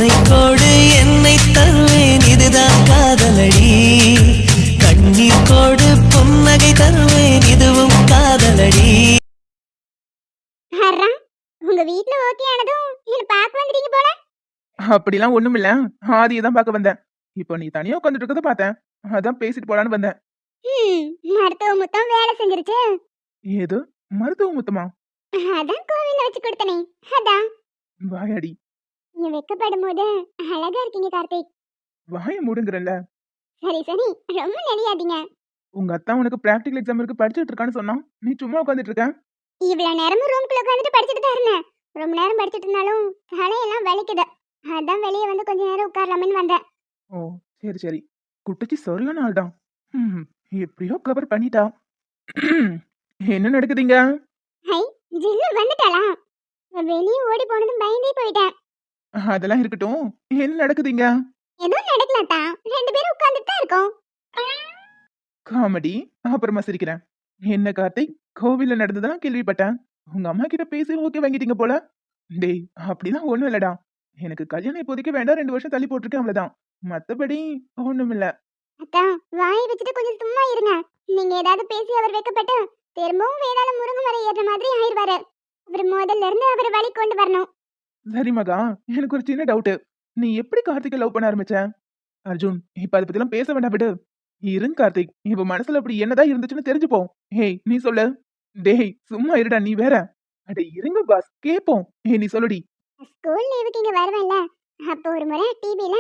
உன்னை கோடு என்னை தருவேன் இதுதான் காதலடி. கண்ணீர் கோடு புன்னகை தருவேன் இதுவும் காதலடி. ஹர்ரா, உங்க வீட்ல ஓகே ஆனதும் என்ன பார்க்க வந்துட்டீங்க போல. அப்படிலாம் ஒண்ணுமில்ல, ஆதியை தான் பார்க்க வந்தேன். இப்போ நீ தனியா உட்காந்துட்டு இருக்கத பார்த்தேன், அதான் பேசிட்டு போலான்னு வந்தேன். மருத்துவ முத்தம் வேலை செஞ்சிருச்சு. ஏது மருத்துவ முத்தமா? அதான் கோவில்ல வச்சு கொடுத்தனே. அதான் வாயாடி. நீ வெக்கப்படும் போது அழகா இருக்கீங்க கார்த்திக். வாய மூடுங்கறல்ல. சரி சரி, ரொம்ப நெளியாதீங்க. உங்க அத்தா உனக்கு பிராக்டிகல் எக்ஸாம் இருக்கு படிச்சிட்டு இருக்கான்னு சொன்னா, நீ சும்மா உட்காந்துட்டு இருக்க. இவ்வளவு நேரமும் ரூம்குள்ள உட்காந்துட்டு படிச்சுட்டு தான் இருந்தேன். ரொம்ப நேரம் படிச்சுட்டு இருந்தாலும் தலையெல்லாம் வலிக்குது. அதான் வெளியே வந்து கொஞ்ச நேரம் உட்காரலாமேன்னு வந்தேன். ஓ சரி சரி, குட்டிச்சி சரியான ஆள் தான். எப்படியோ கவர் பண்ணிட்டா. என்ன நடக்குதுங்க? ஹை, ஜில்லு வந்துட்டாளா? வெளியே ஓடி போனதும் பயந்தே போயிட்டேன். அதெல்லாம் இருக்கட்டும், என்ன நடக்குதுங்க? எதுவும் நடக்கலட்டா, ரெண்டு பேரும் உட்கார்ந்துட்டு தான் இருக்கோம். காமெடி. அப்புறமா சிரிக்கிறேன். என்ன கார்த்திக், கோவில்ல நடந்ததெல்லாம் கேள்விப்பட்டேன். உங்க அம்மா கிட்ட பேசி ஓகே வாங்கிட்டீங்க போல. டேய் அப்படிலாம் ஒண்ணும் இல்லடா. எனக்கு கல்யாணம் இப்போதைக்கு வேண்டாம், 2 வருஷம் தள்ளி போட்டிருக்கேன் அவ்வளவுதான். மத்தபடி ஒண்ணும் இல்ல. அத்தா, வாயை வச்சுட்டு கொஞ்சம் சும்மா இருங்க. நீங்க ஏதாவது பேசி அவர் வெக்கப்பட்டு திரும்பவும் வேதாள முருங்கை மரம் ஏறுற மாதிரி ஆயிடுவாரு. அவர் முதல்ல இருந்து அவர் வழி கொண்டு வரணும். சரி மகா, எனக்கு ஒரு சின்ன டவுட். நீ எப்படி கார்த்திகை லவ் பண்ண ஆரம்பிச்ச? அர்ஜுன், இப்ப அதை பத்திலாம் பேச வேண்டாம் விடு. இருங்க கார்த்திக், இப்ப மனசுல அப்படி என்னதான் இருந்துச்சுன்னு தெரிஞ்சுப்போம். ஹேய் நீ சொல்லு. டேய் சும்மா இருடா நீ வேற. அட இருங்க பாஸ் கேப்போம். நீ சொல்லுடி. ஸ்கூல் லீவுக்கு இங்க வருவேன்ல, அப்போ ஒரு முறை டிவில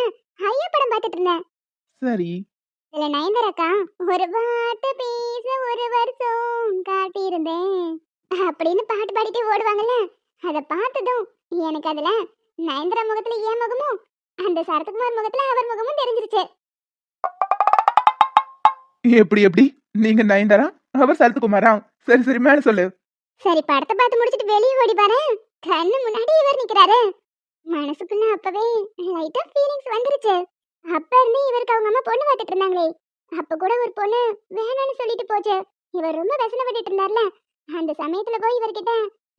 ஐயா படம் பார்த்துட்டு இருந்தேன். சரி. இதுல நயன்தாராக்கா ஒரு பாட்டு பேச ஒரு வருஷம் காட்டியிருந்தேன் அப்படின்னு பாட்டு பாடிட்டு ஓடுவாங்கல்ல, அதை பார்த்ததும் எனக்கு அதுல நயன்தாரா முகத்துல என் முகமும் அந்த சரத்குமார் முகத்துல அவர் முகமும் தெரிஞ்சிருச்சு. எப்படி எப்படி? நீங்க நயன்தாரா, அவர் சரத்குமாரா? சரி சரி மேல சொல்லு. சரி, படத்தை பார்த்து முடிச்சிட்டு வெளியே ஓடி பாரு, கண்ணு முன்னாடி இவர் நிக்கிறாரு. மனசுக்குள்ள அப்பவே லைட்டா ஃபீலிங்ஸ் வந்துருச்சு. அப்ப இருந்து இவருக்கு அவங்க அம்மா பொண்ணு பார்த்துட்டு இருந்தாங்களே, அப்ப கூட ஒரு பொண்ணு வேணான்னு சொல்லிட்டு போச்சு. இவர் ரொம்ப வசனப்பட்டுட்டு இருந்தார்ல, அந்த சமயத்துல போய் இவர்கிட்ட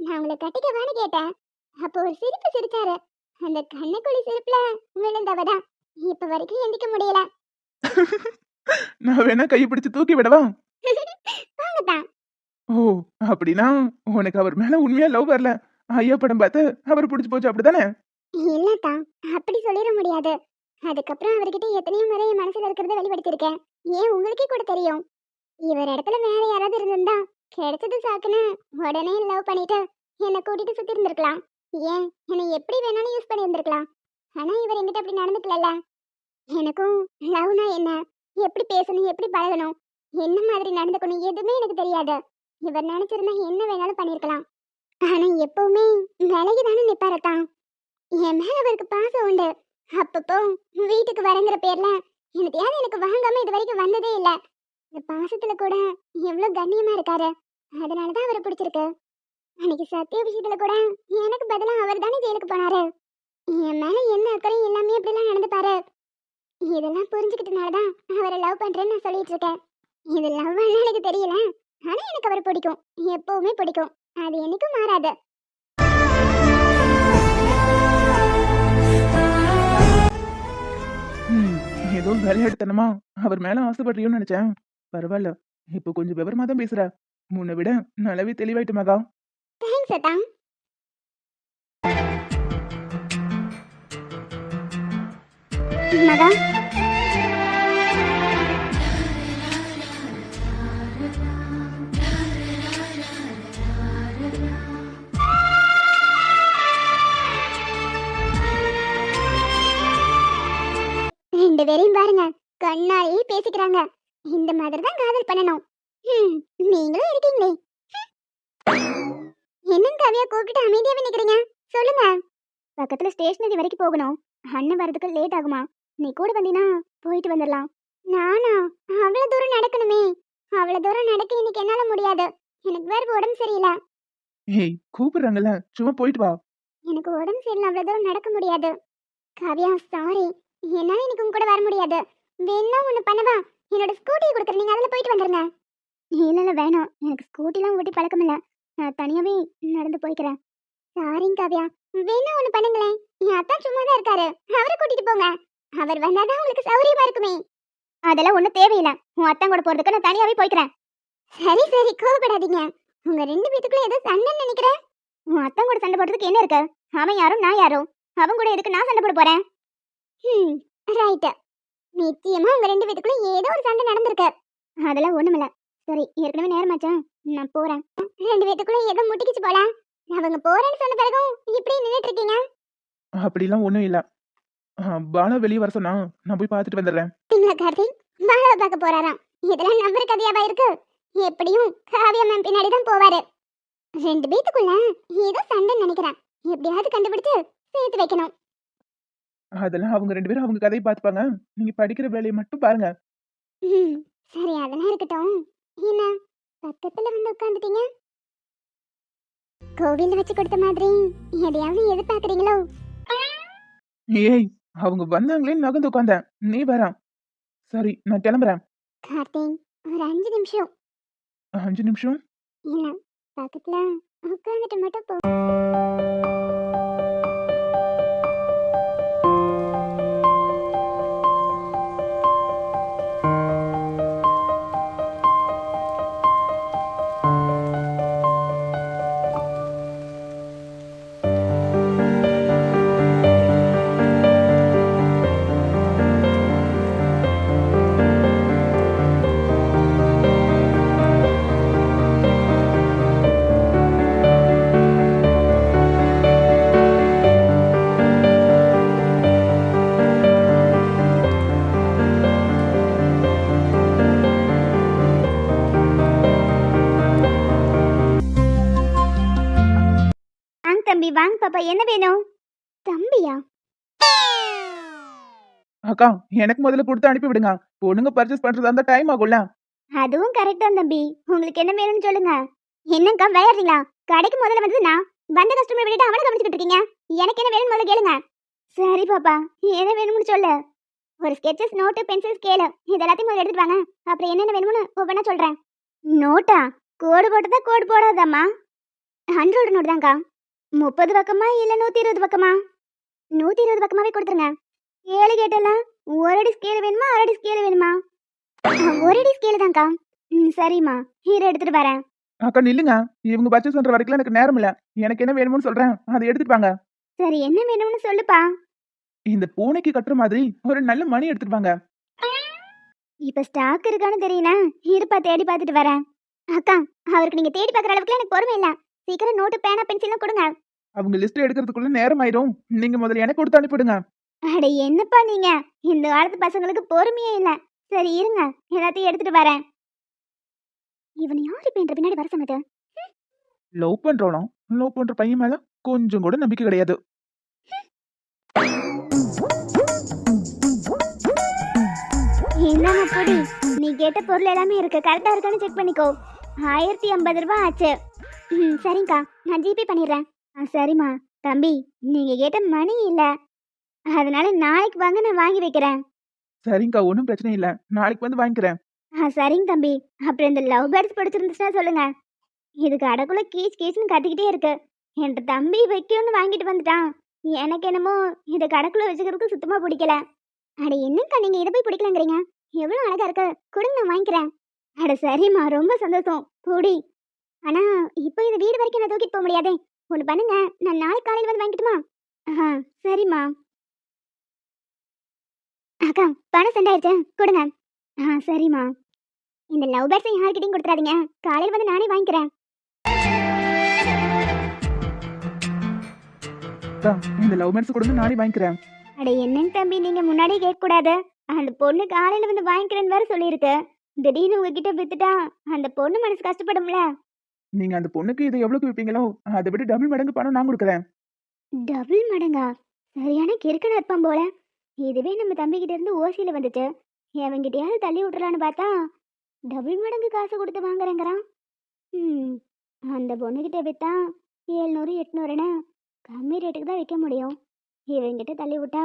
நான் உங்களை கட்டிக்கவான்னு கேட்டேன். அப்போ ஒரு சிரிப்பு சிரிச்சாரு. அந்த கண்ணுக்குழி சிரிப்புல விழுந்தவதான் இப்ப வரைக்கும் எந்திக்க முடியல. நான் வேணா கையை பிடிச்சு தூக்கி விடவா? வாங்கத்தான். ஓ அப்படின்னா உனக்கு அவர் மேல உண்மையா லவ் வரல, ஐயா படம் பார்த்து அவர் பிடிச்சு போச்சு அப்படிதானே? இல்லத்தான், அப்படி சொல்லிட முடியாது. அதுக்கப்புறம் அவர்கிட்ட எத்தனையோ முறை என் மனசுல இருக்கிறத வெளிப்படுத்திருக்கேன். ஏன் உங்களுக்கே கூட தெரியும். இவர் இடத்துல வேற யாராவது இருந்திருந்தா கிடைச்சது சாக்குன்னு உடனே லவ் பண்ணிட்டு என்னை கூட்டிட்டு சுத்தி இருந்திருக்கலாம். ஏன் என்னை எப்படி வேணாலும் யூஸ் பண்ணி இருந்திருக்கலாம். ஆனா இவர் என்கிட்ட அப்படி நடந்துக்கல. எனக்கும் லவ்னா என்ன, எப்படி பேசணும், எப்படி பழகணும், என்ன மாதிரி நடந்துக்கணும் எதுவுமே எனக்கு தெரியாது. இவர் நினைச்சிருந்தா என்ன வேணாலும் பண்ணிருக்கலாம். ஆனா எப்பவுமே விலகிதானே நிப்பாரத்தான். என் மேல அவருக்கு பாசம் உண்டு. அப்பப்போ வீட்டுக்கு வரங்கிற பேர்ல என்னத்தையாவது எனக்கு வாங்காம இது வரைக்கும் வந்ததே இல்ல. இந்த பாசத்துல கூட எவ்வளவு கண்ணியமா இருக்காரு. அதனாலதான் அவரை பிடிச்சிருக்கு. அன்னைக்கு சத்திய விஷயத்துல கூட எனக்கு பதிலா அவர் தானே ஜெயிலுக்கு போனாரு. என் மேல எந்த அக்கறையும் எல்லாமே இப்படிலாம் நடந்துப்பாரு. இதெல்லாம் புரிஞ்சுக்கிட்டனாலதான் அவரை லவ் பண்றேன்னு நான் சொல்லிட்டு இருக்கேன். இது லவ் எனக்கு தெரியல, ஆனா எனக்கு அவரை பிடிக்கும், எப்பவுமே பிடிக்கும். அது என்னைக்கும் மாறாது. ஏதோ விளையாட்டுத்தனமா அவர் மேல ஆசைப்படுறியோன்னு நினைச்சேன். பரவாயில்ல, இப்போ கொஞ்சம் விவரமா தான் பேசுற. முன்ன விட நல்லாவே தெளிவாயிட்டு மகா. தேங்க்ஸ் அத்தா. மகா, ரெண்டு பேரையும் பாருங்க, கண்ணாலேயே பேசிக்கிறாங்க. இந்த மாதிரி தான் காதல் பண்ணணும். நீங்களும் இருக்கீங்களே. என்னங்க கவியா கூப்பிட்டு அமைதியாவே நிக்கிறீங்க, சொல்லுங்க. பக்கத்துல ஸ்டேஷனரி வரைக்கும் போகணும். அண்ணன் வரதுக்கு லேட் ஆகுமா? நீ கூட வந்தீனா போயிட்டு வந்துடலாம். நானா? அவ்வளவு தூரம் நடக்கணுமே. அவ்வளவு தூரம் நடக்க இன்னைக்கு என்னால முடியாது. எனக்கு வேற உடம்பு சரியில்லை. ஏய் கூப்பிடுறாங்கல்ல, சும்மா போயிட்டு வா. எனக்கு உடம்பு சரியில்லை, அவ்வளவு தூரம் நடக்க முடியாது. கவியா சாரி, என்னால இன்னைக்கு உங்க கூட வர முடியாது. வேணா ஒண்ணு பண்ணவா, என்னோட ஸ்கூட்டியை கொடுக்குறேன், நீங்க அதுல போயிட்டு வந்துருங்க. இல்ல வேணாம், எனக்கு ஸ்கூட்டிலாம் ஓட்டி பழக்கம் இல்ல. நான் தனியாவே நடந்து போய்க்கிறேன். சாரிங்க காவியா, வேணா ஒண்ணு பண்ணுங்களேன். என் அத்தா சும்மா தான் இருக்காரு, அவரை கூட்டிட்டு போங்க. அவர் வந்தாதான் உங்களுக்கு சௌரியமா இருக்குமே. அதெல்லாம் ஒண்ணும் தேவையில்லை. உன் அத்தா கூட போறதுக்கு நான் தனியாவே போய்க்கிறேன். சரி சரி, கோவப்படாதீங்க. உங்க ரெண்டு பேத்துக்குள்ள ஏதோ சண்டைன்னு நினைக்கிறேன். உன் அத்தா கூட சண்டை போடுறதுக்கு என்ன இருக்கு? அவன் யாரும் நான் யாரும். அவன் கூட எதுக்கு நான் சண்டை போட போறேன்? ரைட். நிச்சயமா உங்க ரெண்டு பேத்துக்குள்ள ஏதோ ஒரு சண்டை நடந்திருக்கு. அதெல்லாம் ஒண்ணுமில்ல. சரி, ஏற்கனவே நேரமாச்சா, நான் போறேன். ரெண்டு பேத்துக்குள்ள ஏதோ முட்டிக்கிச்சு போல. அவங்க போறேன்னு சொன்ன பிறகும் இப்படி நின்னுட்டு இருக்கீங்க. அப்படிலாம் ஒண்ணும் இல்ல. பாலா வெளியே வர சொன்னா நான் போய் பார்த்துட்டு வந்துடுறேன். நீங்களா கார்த்திக் பாலாவை பார்க்க போறாராம். இதெல்லாம் நம்புற கதையாவா இருக்கு? எப்படியும் காவியா மேம் பின்னாடி தான் போவாரு. ரெண்டு பேத்துக்குள்ள ஏதோ சண்டைன்னு நினைக்கிறேன். எப்படியாவது கண்டுபிடிச்சு சேர்த்து வைக்கணும். அதெல்லாம் அவங்க ரெண்டு பேரும் அவங்க கதையை பார்த்துப்பாங்க. நீங்க படிக்கிற வேலையை மட்டும் பாருங்க. சரி, அதெல்லாம் இருக்கட்டும். என்ன பக்கத்துல வந்து உட்காந்துட்டீங்க? கோவில்ல வச்சு கொடுத்த மாதிரி எதையாவது எதிர்பார்க்கறீங்களோ? ஏய், அவங்க வந்தாங்களே நகர்ந்து உட்காந்தேன். நீ வர. சரி, நான் கிளம்புறேன். கார்த்திக், ஒரு 5 நிமிஷம். 5 நிமிஷம்? இல்ல, பக்கத்துல உட்காந்துட்டு மட்டும் போ. வாங்க தம்பி, வாங்க பாப்பா, என்ன வேணும்? தம்பியா? அக்கா, எனக்கு முதல்ல கொடுத்து அனுப்பி விடுங்க. பொண்ணுங்க பர்ச்சேஸ் பண்றதா இருந்தா டைம் ஆகும்ல. அதுவும் கரெக்ட் தான் தம்பி. உங்களுக்கு என்ன வேணும்னு சொல்லுங்க. என்னங்கா விளையாடுறீங்களா? கடைக்கு முதல்ல வந்தது நான். வந்த கஸ்டமர் விட்டுட்டு அவனை கவனிச்சுக்கிட்டு இருக்கீங்க. எனக்கு என்ன வேணும்னு முதல்ல கேளுங்க. சரி பாப்பா, என்ன வேணும்னு சொல்லு. ஒரு ஸ்கெட்சஸ், நோட்டு, பென்சில், ஸ்கேல் இது எல்லாத்தையும் முதல்ல எடுத்துட்டு வாங்க. அப்புறம் என்னென்ன வேணும்னு ஒவ்வொன்றா சொல்றேன். நோட்டா? கோடு போட்டதா கோடு போடாதாம்மா? 100 நோட்டு தான்க்கா. 30 பக்கமா இல்ல 120 பக்கமா? 120 பக்கமாவே கொடுத்துருங்க. ஏழு கேட்டலாம். ஒரு அடி ஸ்கேல் வேணுமா, அரை அடி ஸ்கேல் வேணுமா? ஒரு அடி ஸ்கேல் தான்க்கா. சரிம்மா, ஹீரோ எடுத்துட்டு வரேன். அக்கா நில்லுங்க. இவங்க பர்ச்சேஸ் பண்ற வரைக்கும் எனக்கு நேரம் இல்ல. எனக்கு என்ன வேணும்னு சொல்றேன், அதை எடுத்துட்டு வாங்க. சரி, என்ன வேணும்னு சொல்லுப்பா. இந்த பூனைக்கு கட்டுற மாதிரி ஒரு நல்ல மணி எடுத்துட்டு வாங்க. இப்ப ஸ்டாக் இருக்கான்னு தெரியல. இருப்பா, தேடி பார்த்துட்டு வரேன். அக்கா, அவருக்கு நீங்க தேடி பார்க்குற அளவுக்கு எனக்கு பொறுமை இல்ல. சீக்கிரம் நோட்டு, பேனா, பென்சில்லாம் கொடுங்க. அவங்க லிஸ்ட் எடுக்கிறதுக்குள்ள நேரம் ஆயிரும். நீங்க முதல்ல எனக்கு கொடுத்து அனுப்பிடுங்க. அட என்னப்பா நீங்க, இந்த காலத்து பசங்களுக்கு பொறுமையே இல்ல. சரி இருங்க, எல்லாத்தையும் எடுத்துட்டு வரேன். இவன் யாரு இப்ப என்ற பின்னாடி வர சொன்னது? லவ் பண்றோம். லவ் பண்ற பையன் மேல கொஞ்சம் கூட நம்பிக்கை கிடையாது. என்னங்க பொடி, நீ கேட்ட பொருள் எல்லாமே இருக்கு. கரெக்டா இருக்கான்னு செக் பண்ணிக்கோ. 1050 ரூபாய் ஆச்சு. சரிங்கக்கா, நான் ஜிபே பண்ணிடுறேன். சரிம்மா. தம்பி, நீங்க கேட்ட மணி இல்ல, அதனால நாளைக்கு வாங்க, நான் வாங்கி வைக்கிறேன். சரிங்கக்கா, ஒன்றும் பிரச்சனை இல்ல. நாளைக்கு வந்து வாங்கிக்கிறேன். சரிங்க தம்பி. அப்புறம் இந்த லவ் பேர்ட்ஸ் பிடிச்சிருந்துச்சுன்னா சொல்லுங்க. இது கடைக்குள்ள கீச் கீச்னு கத்திக்கிட்டே இருக்கு. என் தம்பி வைக்கணும்னு வாங்கிட்டு வந்துட்டான். எனக்கு என்னமோ இதை கடைக்குள்ள வச்சுக்கிறதுக்கு சுத்தமா பிடிக்கல. அட என்னக்கா நீங்க இதை போய் பிடிக்கலங்கிறீங்க? எவ்வளவு அழகா இருக்கு, கொடுங்க நான் வாங்கிக்கிறேன். அட சரிம்மா, ரொம்ப சந்தோஷம். பொடி. ஆனா இப்போ இது வீடு வரைக்கும் நான் தூக்கிட்டு போக முடியாதே. ஒன்று பண்ணுங்க, நான் நாளைக்கு காலையில் வந்து வாங்கிட்டுமா? சரிம்மா. அக்கா, பணம் சென்ட் ஆயிடுச்சு, கொடுங்க. சரிம்மா. இந்த லவ் பேர்ட்ஸை யார்கிட்டையும் கொடுத்துறாதீங்க. காலையில் வந்து நானே வாங்கிக்கிறேன். அக்கா, இந்த லவ் மேட்ஸ் கொடுங்க, நானே வாங்கிக்கிறேன். அட என்னங்க தம்பி, நீங்க முன்னாடியே கேட்க கூடாது. அந்த பொண்ணு காலையில வந்து வாங்கிக்கிறேன்னு வேற சொல்லியிருக்கு. திடீர்னு உங்ககிட்ட வித்துட்டா அந்த பொண்ணு மனசு கஷ்டப்படும்ல. நீங்க அந்த பொண்ணுக்கு இதை எவ்வளவுக்கு விப்பீங்களோ அதை விட டபுள் மடங்கு பணம் நான் கொடுக்குறேன். டபுள் மடங்கா? சரியான கிறுக்கனா இருப்பான் போல. இதுவே நம்ம தம்பிக்கிட்ட இருந்து ஓசியில வந்துச்சு. எவங்கிட்டயாவது தள்ளி விட்டுறான்னு பார்த்தா டபுள் மடங்கு காசு கொடுத்து வாங்குறேங்கிறான். அந்த பொண்ணுகிட்ட வித்தா 700 800ன்னு கம்மி ரேட்டுக்கு தான் விற்க முடியும். இவங்கிட்ட தள்ளி விட்டா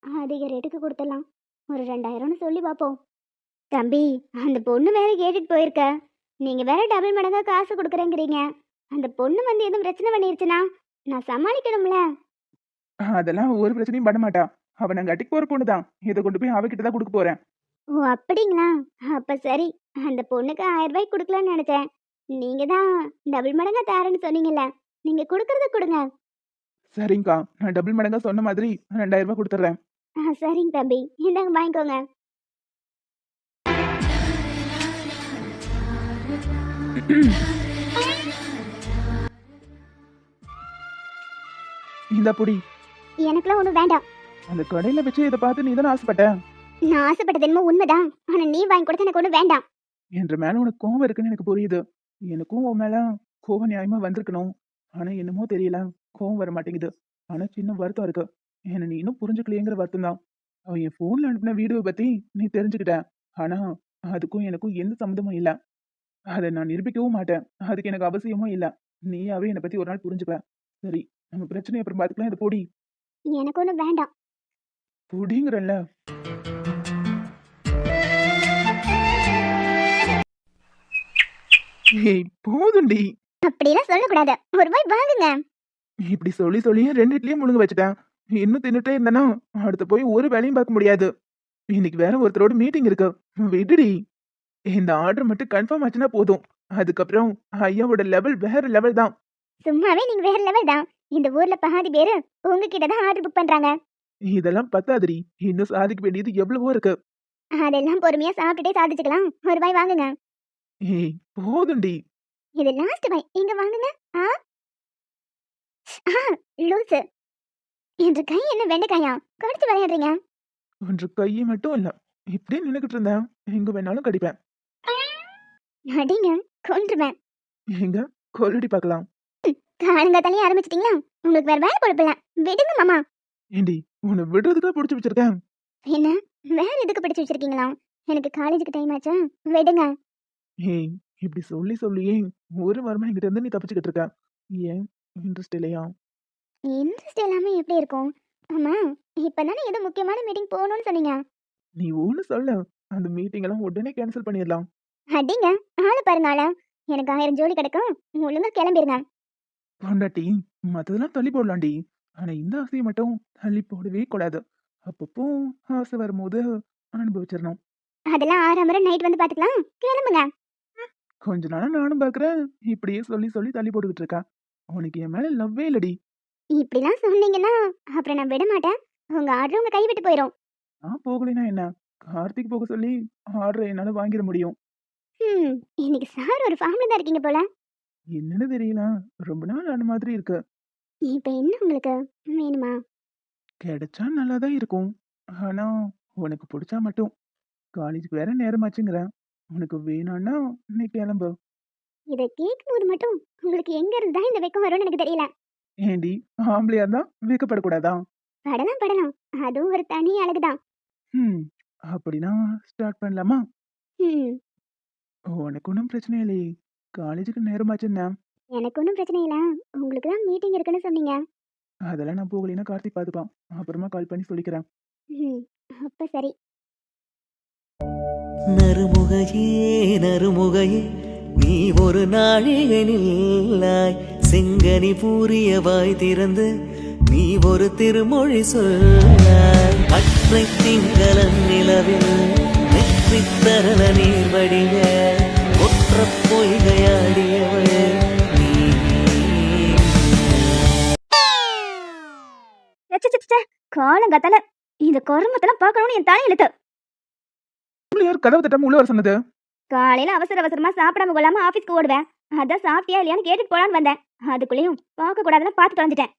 அதிக ரேட்டுக்கு கொடுத்துடலாம். ஒரு 2000ன்னு சொல்லி பார்ப்போம். தம்பி, அந்த பொண்ணு வேற கேட்டுட்டு போயிருக்க. நீங்க வேற டபுள் மடங்கா காசு கொடுக்குறேங்கிறீங்க. அந்த பொண்ணு வந்து எதுவும் பிரச்சனை பண்ணிருச்சுன்னா நான் சமாளிக்கணும்ல. அதெல்லாம் ஒரு பிரச்சனையும் பண்ண மாட்டா. அவ நான் கட்டிக்கு போற பொண்ணுதான். இதை கொண்டு போய் அவகிட்ட தான் கொடுக்க போறேன். ஓ அப்படிங்களா? அப்ப சரி. அந்த பொண்ணுக்கு 1000 ரூபாய் கொடுக்கலாம்னு நினைச்சேன். நீங்க தான் டபுள் மடங்கா தாரேன்னு சொன்னீங்கல்ல. நீங்க கொடுக்கறத கொடுங்க. சரிங்கக்கா, நான் டபுள் மடங்கா சொன்ன மாதிரி 2000 ரூபாய் கொடுத்துட்றேன். சரிங்க தம்பி. இந்தாங்க வாங்கிக்கோங்க. இந்த பொடி எனக்குலாம் ஒண்ணும் வேண்டாம். அந்த கடையில வச்சு இதை பார்த்து நீ தானே ஆசைப்பட்ட. நான் ஆசைப்பட்டது என்னமோ உண்மைதான். ஆனா நீ வாங்கி கொடுத்து எனக்கு ஒண்ணும் வேண்டாம். என்ற மேல உனக்கு கோவம் இருக்குன்னு எனக்கு புரியுது. எனக்கும் உன் மேல கோவம் நியாயமா வந்திருக்கணும். ஆனா என்னமோ தெரியல, கோவம் வர மாட்டேங்குது. ஆனா சின்ன வருத்தம் இருக்கு. என்ன நீ இன்னும் புரிஞ்சுக்கலையேங்கிற வருத்தம் தான். அவன் என் போன்ல அனுப்பின வீடியோ பத்தி நீ தெரிஞ்சுக்கிட்ட. ஆனா அதுக்கும் எனக்கும் எந்த சம்மந்தமும் இல்ல. அதை நான் நிரூபிக்கவும் மாட்டேன். அதுக்கு எனக்கு அவசியமும் இல்ல. நீயாவே என்னை பத்தி ஒரு நாள் புரிஞ்சுப்ப. சரி, நம்ம பிரச்சனை அப்புறம் பாத்துக்கலாம். இது பொடி எனக்கு ஒண்ணும் வேண்டாம். பொடிங்கிறல்ல. ஏய் போதுண்டி. அப்படிலாம் சொல்லக்கூடாது. ஒரு ரூபாய் வாங்குங்க. இப்படி சொல்லி சொல்லியே 2 இட்லியும் முழுங்க வச்சுட்டேன். இன்னும் தின்னுட்டே இருந்தேன்னா அடுத்து போய் ஒரு வேலையும் பார்க்க முடியாது. இன்னைக்கு வேற ஒருத்தரோட மீட்டிங் இருக்கு. விடுடி. இந்த ஆர்டர் மட்டும் கன்ஃபார்ம் ஆச்சுன்னா போதும். அதுக்கப்புறம் ஐயாவோட லெவல் வேற லெவல் தான். சும்மாவே நீங்க வேற லெவல் தான். இந்த ஊர்ல பாதி பேரு உங்ககிட்ட தான் ஆர்டர் புக் பண்றாங்க. இதெல்லாம் பத்தாதுடி. இன்னும் சாதிக்க வேண்டியது எவ்வளவோ இருக்கு. அதெல்லாம் பொறுமையா சாப்பிட்டுட்டே சாதிச்சுக்கலாம். ஒரு ரூபாய் வாங்குங்க. ஏய் போதுண்டி. இது லாஸ்ட் ரூபாய். இங்க வாங்குங்க. ஆ ஆ லூசு. என்று கை என்ன வெண்டைக்காயா? கடிச்சு விளையாடுறீங்க. ஒன்று கையை மட்டும் இல்ல, இப்படியே நின்னுக்கிட்டு இருந்தேன். எங்க வேணாலும் கடிப்பேன். அடிங்க. கொன்றுவேன். எங்க கொல்லடி பார்க்கலாம். காலங்காத்தாலே ஆரம்பிச்சிட்டீங்களா? உங்களுக்கு வேற வேலை பொறுப்பில்ல. விடுங்க மாமா. ஏண்டி உன்னை விடுறதுக்காக பிடிச்சி வச்சிருக்கேன். என்ன வேற எதுக்கு பிடிச்சு வச்சிருக்கீங்களா? எனக்கு காலேஜுக்கு டைம் ஆச்சா. விடுங்க. ஏய் இப்படி சொல்லி சொல்லியே ஒரு வாரமா என்கிட்ட இருந்து நீ தப்பிச்சுக்கிட்டு இருக்க. ஏன் இன்ட்ரெஸ்ட் இல்லையா? இன்ட்ரெஸ்ட் எல்லாமே எப்படி இருக்கும்? ஆமா, இப்பதானே ஏதோ முக்கியமான மீட்டிங் போகணும்னு சொன்னீங்க. நீ ஒண்ணு சொல்ல, அந்த மீட்டிங் எல்லாம் உடனே கேன்சல் பண்ணிடலாம். அடிங்க. ஆளு பாருங்க ஆள. எனக்கு 1000 ஜோடி கிடைக்கும். ஒழுங்கா கிளம்பிருங்க. பொண்டாட்டி, மத்ததெல்லாம் தள்ளி போடலாம்டி. ஆனா இந்த ஆசையை மட்டும் தள்ளி போடவே கூடாது. அப்பப்போ ஆசை வரும்போது அனுபவிச்சிடணும். அதெல்லாம் 6 முறை நைட் வந்து பாத்துக்கலாம். கிளம்புங்க. கொஞ்ச நாளா நானும் பாக்குறேன், இப்படியே சொல்லி சொல்லி தள்ளி போட்டுக்கிட்டு இருக்கா. உனக்கு என் மேல லவ்வே இல்லடி. இப்படிலாம் சொன்னீங்கன்னா அப்புறம் நான் விட மாட்டேன். உங்க ஆர்டர் உங்க கை விட்டு போயிடும். நான் போகலைன்னா என்ன? கார்த்திக் போக சொல்லி ஆர்டர் என்னால வாங்கிட முடியும். இன்னைக்கு சார் ஒரு ஃபார்ம்ல தான் இருக்கீங்க போல. என்னன்னு தெரியல, ரொம்ப நாள் ஆன மாதிரி இருக்கு. இப்ப என்ன உங்களுக்கு வேணுமா? கிடைச்சா நல்லாதான் இருக்கும். ஆனா உனக்கு பிடிச்சா மட்டும். காலேஜுக்கு வேற நேரமாச்சுங்கிறேன். உனக்கு வேணான்னா நீ கிளம்பு. இதை கேட்கும்போது மட்டும் உங்களுக்கு எங்க இருந்து தான் இந்த வெக்கம் வரும்னு எனக்கு தெரியல. ஏண்டி ஆம்பளையா இருந்தா வைக்கப்படக்கூடாதா? படலாம் படலாம். அதுவும் ஒரு தனி அழகுதான். ம் அப்படின்னா ஸ்டார்ட் பண்ணலாமா? ம் உனக்கு ஒன்றும் பிரச்சனை இல்லையே. காலேஜுக்கு நேரமாச்சுன்னா எனக்கு ஒன்றும் பிரச்சனை இல்லை. உங்களுக்கு தான் மீட்டிங் இருக்குன்னு சொன்னீங்க. அதெல்லாம் நான் போகலைன்னா கார்த்திக் பார்த்துப்பான். அப்புறமா கால் பண்ணி சொல்லிக்கிறேன். ம் அப்ப சரி. நறுமுகையே நறுமுகையே நீ ஒரு நாழிகனில்லாய். செங்கனி பூரிய வாய் திறந்து நீ ஒரு திருமொழி சொல்லாய். அற்றை திங்களன் நிலவில் நெற்றி தரல நீர் வடிய ஒற்ற பொய்கையாடியவள் நீ. காலங்காத்தால இந்த கருமத்தெல்லாம் பார்க்கணும்னு என் தலை இழுத்து. யார் கதவு தட்டாம உள்ள வர சொன்னது? காலையில அவசர அவசரமா சாப்பிடாம கொள்ளாம ஆபீஸ்க்கு ஓடுவேன். அதான் சாப்பிட்டியா இல்லையான்னு கேட்டுட்டு போலான்னு வந்தேன். அதுக்குள்ளேயும் பார்க்க கூடாதுன்னு பார்த்து தொலைஞ்சிட்டேன்.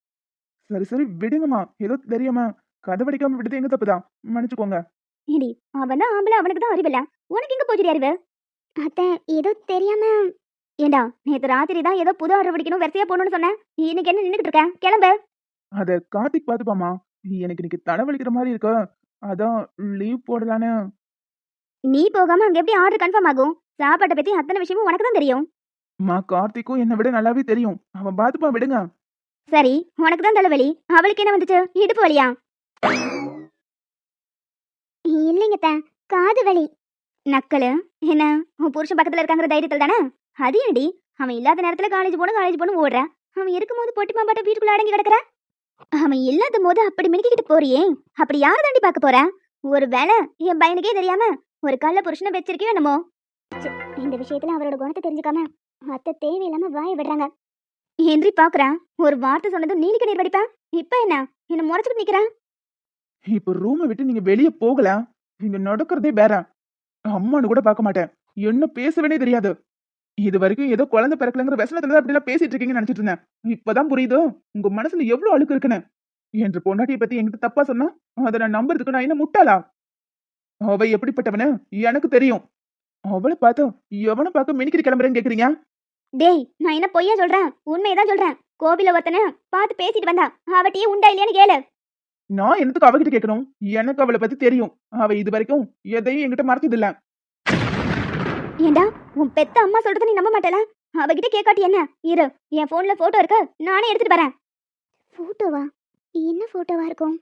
சரி சரி விடுங்கம்மா. ஏதோ தெரியாம கதவடிக்காம விட்டது எங்க தப்புதான். மன்னிச்சுக்கோங்க. ஏடி அவன் தான் ஆம்பளை, அவனுக்கு தான் அறிவில்ல. உனக்கு எங்க போச்சுடி அறிவு? அத்தை ஏதோ தெரியாம. ஏண்டா நேத்து ராத்திரி தான் ஏதோ புது ஆர்டர் பிடிக்கணும் வெரையா போகணும்னு சொன்னேன். இன்னைக்கு என்ன நின்னுக்கிட்டு இருக்க? கிளம்பு. அத கார்த்திக் பார்த்துப்பாமா. எனக்கு இன்னைக்கு தலைவலிக்கிற மாதிரி இருக்கு. அதான் லீவ் போடலான்னு. நீ போகாம அங்க எப்படி ஆர்டர் கன்ஃபார்ம் ஆகும்? சாப்பாட்டை பத்தி அத்தனை விஷயமும் உனக்கு தான் தெரியும். கார்த்திக்கும் என்னை விட நல்லாவே தெரியும். அவன் பார்த்துப்பா, விடுங்க. சரி, உனக்கு தான் தலைவலி. அவளுக்கு என்ன வந்துச்சு? இடுப்பு வலியா? இல்லைங்க அத்தை, காது வலி. நக்கலு என்ன? உன் புருஷன் பக்கத்துல இருக்காங்கிற தைரியத்தில் தானே? அது ஏடி அவன் இல்லாத நேரத்துல காலேஜ் போகணும் ஓடுற. அவன் இருக்கும்போது பொட்டி மாப்பாட்ட வீட்டுக்குள்ள அடங்கி கிடக்குற. அவன் இல்லாத போது அப்படி மினுக்கிட்டு போறியே, அப்படி யார தாண்டி பார்க்க போற? ஒரு வேளை என் பையனுக்கே தெரியாம ஒரு கள்ள புருஷனை வச்சிருக்கியோ என்னமோ. இந்த விஷயத்துல அவரோட குணத்தை தெரிஞ்சுக்காம அத்தை தேவையில்லாம வாய் விடுறாங்க. ஹென்றி பாக்குறான், ஒரு வார்த்தை சொன்னதும் நீலி கண்ணீர் வடிப்பா. இப்ப என்ன முறைச்சுட்டு நிக்கிறான். இப்ப ரூமை விட்டு நீங்க வெளியே போகலாம். இங்க நடக்கிறதே வேற. அம்மானு கூட பார்க்க மாட்டேன். என்ன பேசவே தெரியாது. இது வரைக்கும் ஏதோ குழந்தை பிறக்கலங்கிற व्यसனத்துல அப்படி எல்லாம் பேசிட்டு இருக்கீங்கன்னு நினைச்சிட்டு இருந்தேன். இப்பதான் புரியுது உங்க மனசுல எவ்வளவு அழுக்கு இருக்குன்னு. என்று பொண்டாட்டியை பத்தி என்கிட்ட தப்பா சொன்னா அதை நான் நம்புறதுக்கு நான் என்ன முட்டாளா? அவ எப்படிப்பட்டவனு எனக்கு தெரியும். அவளை பார்த்து எவனை பார்க்க மினிக்கிட்டு கிளம்புறேன்னு கேக்குறீங்க? டேய், நான் என்ன பொய்யா சொல்றேன்? உண்மையதான் சொல்றேன். கோவில ஒருத்தனை பார்த்து பேசிட்டு வந்தா, அவட்டியே உண்டா இல்லையான்னு கேளு. நான் என்னத்துக்கு அவகிட்ட கேட்கணும்? எனக்கு அவளை பத்தி தெரியும். அவ இது வரைக்கும் எதையும் என்கிட்ட மறைச்சது இல்ல. ஏண்டா, உன் பெத்த அம்மா சொல்றத நீ நம்ப மாட்டல? அவகிட்ட கேட்காட்டி என்ன? இரு, என் போன்ல போட்டோ இருக்கு, நானே எடுத்துட்டு வரேன். போட்டோவா? என்ன போட்டோவா இருக்கும்?